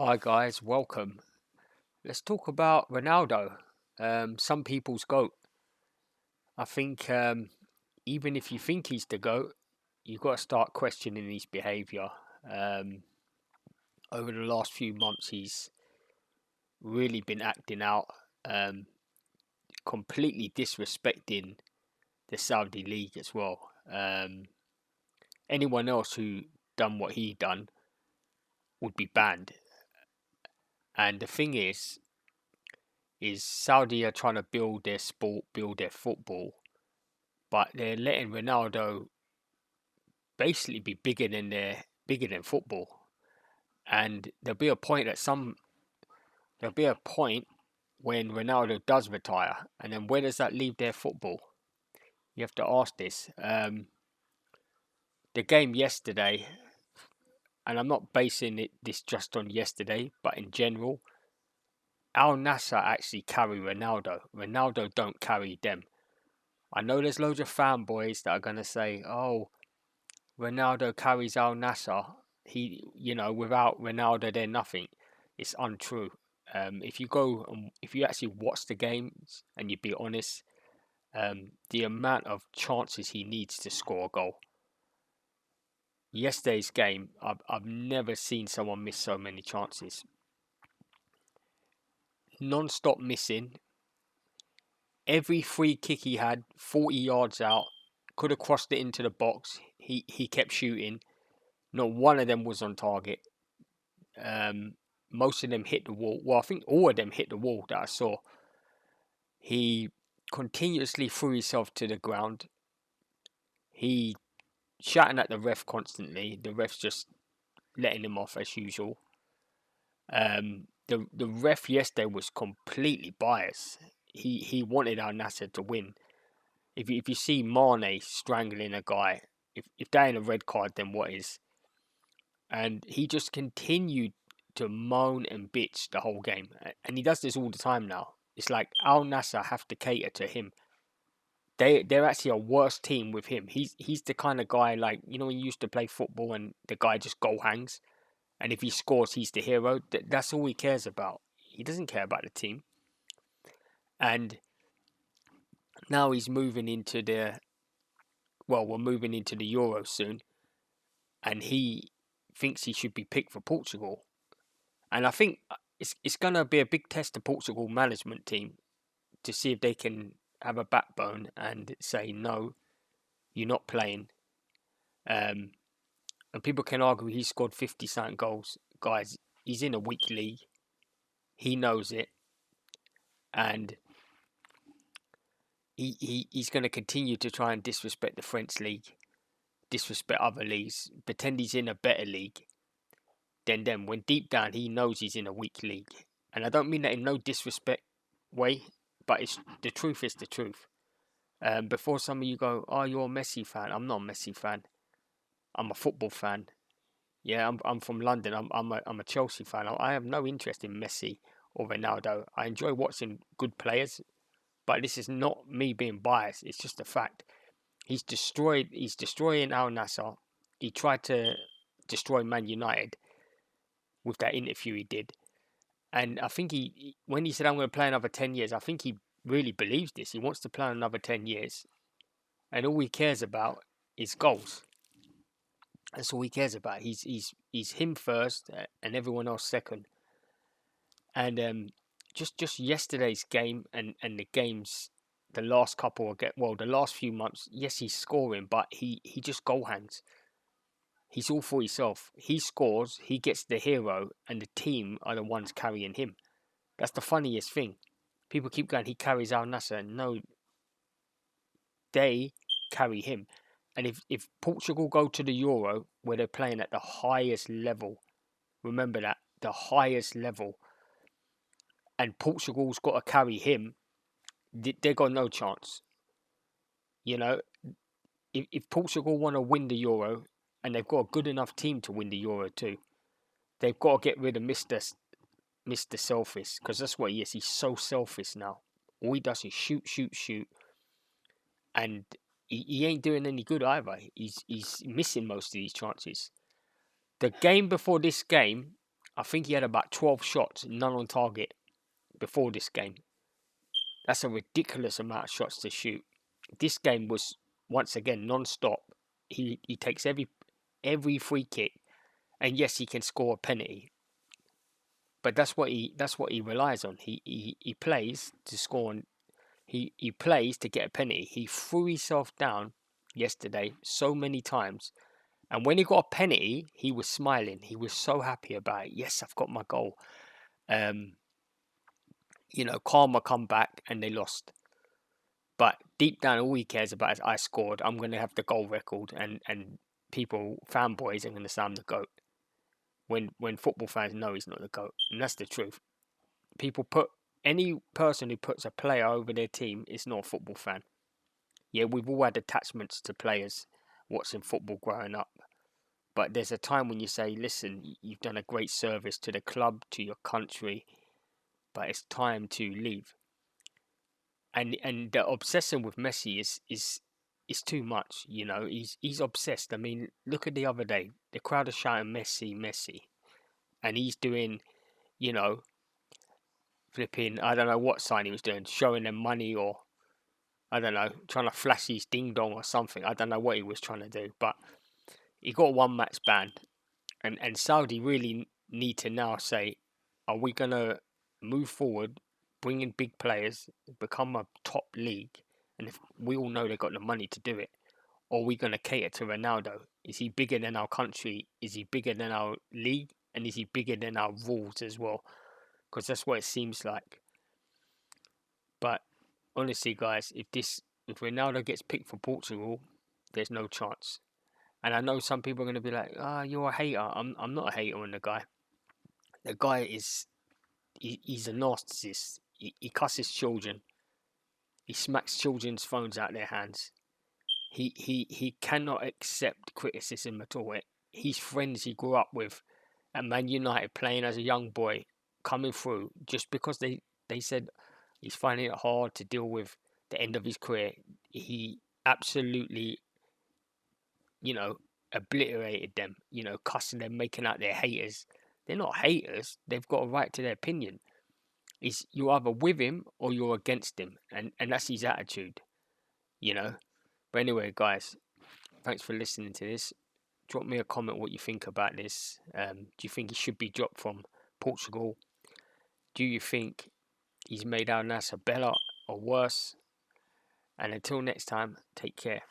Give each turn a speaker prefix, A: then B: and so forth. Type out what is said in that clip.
A: Hi guys, welcome. Let's talk about Ronaldo, some people's GOAT. I think even if you think he's the GOAT, you've got to start questioning his behaviour. Um, Over the last few months, he's really been acting out, um, completely disrespecting the Saudi League as well. Anyone else who done what he done would be banned. And the thing is Saudi are trying to build their sport, build their football, but they're letting Ronaldo basically be bigger than football. And there'll be a point when Ronaldo does retire, and then where does that leave their football? You have to ask this. The game yesterday, and I'm not basing this just on yesterday, but in general, Al Nassr actually carry Ronaldo. Ronaldo don't carry them. I know there's loads of fanboys that are gonna say, "Oh, Ronaldo carries Al Nassr. Without Ronaldo, they're nothing." It's untrue. If you actually watch the games and you be honest, the amount of chances he needs to score a goal. Yesterday's game, I've never seen someone miss so many chances. Non-stop missing. Every free kick he had, 40 yards out, could have crossed it into the box. He kept shooting. Not one of them was on target. Most of them hit the wall. Well, I think all of them hit the wall that I saw. He continuously threw himself to the ground. He shouting at the ref constantly. The ref's just letting him off as usual. The ref yesterday was completely biased. He wanted Al Nassr to win. If you see Mane strangling a guy, if that ain't a red card, then what is? And he just continued to moan and bitch the whole game, and he does this all the time now. It's like Al Nassr have to cater to him. They're actually a worse team with him. He's the kind of guy, like, when you used to play football and the guy just goal hangs, and if he scores, he's the hero. That's all he cares about. He doesn't care about the team. And now he's moving into we're moving into the Euro soon, and he thinks he should be picked for Portugal. And I think it's going to be a big test to Portugal management team to see if they can have a backbone and say, no, you're not playing. And people can argue he scored 50 something goals. Guys, he's in a weak league. He knows it. And he's going to continue to try and disrespect the French league, disrespect other leagues, pretend he's in a better league than them, when deep down he knows he's in a weak league. And I don't mean that in no disrespect way, but the truth is the truth. Before some of you go, "Oh, you're a Messi fan." I'm not a Messi fan. I'm a football fan. Yeah, I'm from London. I'm a Chelsea fan. I have no interest in Messi or Ronaldo. I enjoy watching good players, but this is not me being biased. It's just a fact. He's destroying Al Nassr. He tried to destroy Man United with that interview he did. And I think when he said, "I'm going to play another 10 years," I think he really believes this. He wants to play another 10 years. And all he cares about is goals. That's all he cares about. He's him first and everyone else second. And just yesterday's game and the games, the last the last few months, yes, he's scoring, but he just goal hangs. He's all for himself. He scores, he gets the hero, and the team are the ones carrying him. That's the funniest thing. People keep going, he carries Al Nassr. No, they carry him. And if Portugal go to the Euro, where they're playing at the highest level, remember that, the highest level, and Portugal's got to carry him, they got no chance. If Portugal want to win the Euro, and they've got a good enough team to win the Euro too, they've got to get rid of Mr. Selfish, because that's what he is. He's so selfish now. All he does is shoot, shoot, shoot, and he ain't doing any good either. He's missing most of these chances. The game before this game, I think he had about 12 shots, none on target before this game. That's a ridiculous amount of shots to shoot. This game was once again non-stop. He takes every free kick, and yes, he can score a penalty. But that's what he relies on. He plays to score, and he plays to get a penalty. He threw himself down yesterday so many times, and when he got a penalty, he was smiling. He was so happy about it. Yes, I've got my goal. Karma come back and they lost. But deep down, all he cares about is I scored. I'm going to have the goal record, and people, fanboys, are going to say I'm the GOAT. When football fans know he's not the GOAT, and that's the truth. Any person who puts a player over their team is not a football fan. Yeah, we've all had attachments to players watching football growing up. But there's a time when you say, listen, you've done a great service to the club, to your country, but it's time to leave. And the obsession with Messi is too much, He's obsessed. I mean, look at the other day. The crowd are shouting Messi, Messi. And he's doing, flipping, I don't know what sign he was doing, showing them money, or I don't know, trying to flash his ding dong or something. I don't know what he was trying to do, but he got one match banned. And Saudi really need to now say, are we going to move forward, bring in big players, become a top league? And if we all know they've got the money to do it, or are we going to cater to Ronaldo? Is he bigger than our country? Is he bigger than our league? And is he bigger than our rules as well? Because that's what it seems like. But honestly, guys, if Ronaldo gets picked for Portugal, there's no chance. And I know some people are going to be like, you're a hater. I'm not a hater on the guy. The guy he's a narcissist. He cusses children. He smacks children's phones out their hands. He cannot accept criticism at all. His friends he grew up with at Man United, playing as a young boy, coming through, just because they said he's finding it hard to deal with the end of his career. He absolutely, obliterated them, cussing them, making out they're haters. They're not haters. They've got a right to their opinion. You're either with him or you're against him, and that's his attitude, But anyway, guys, thanks for listening to this. Drop me a comment what you think about this. Do you think he should be dropped from Portugal? Do you think he's made our Nassr better or worse? And until next time, take care.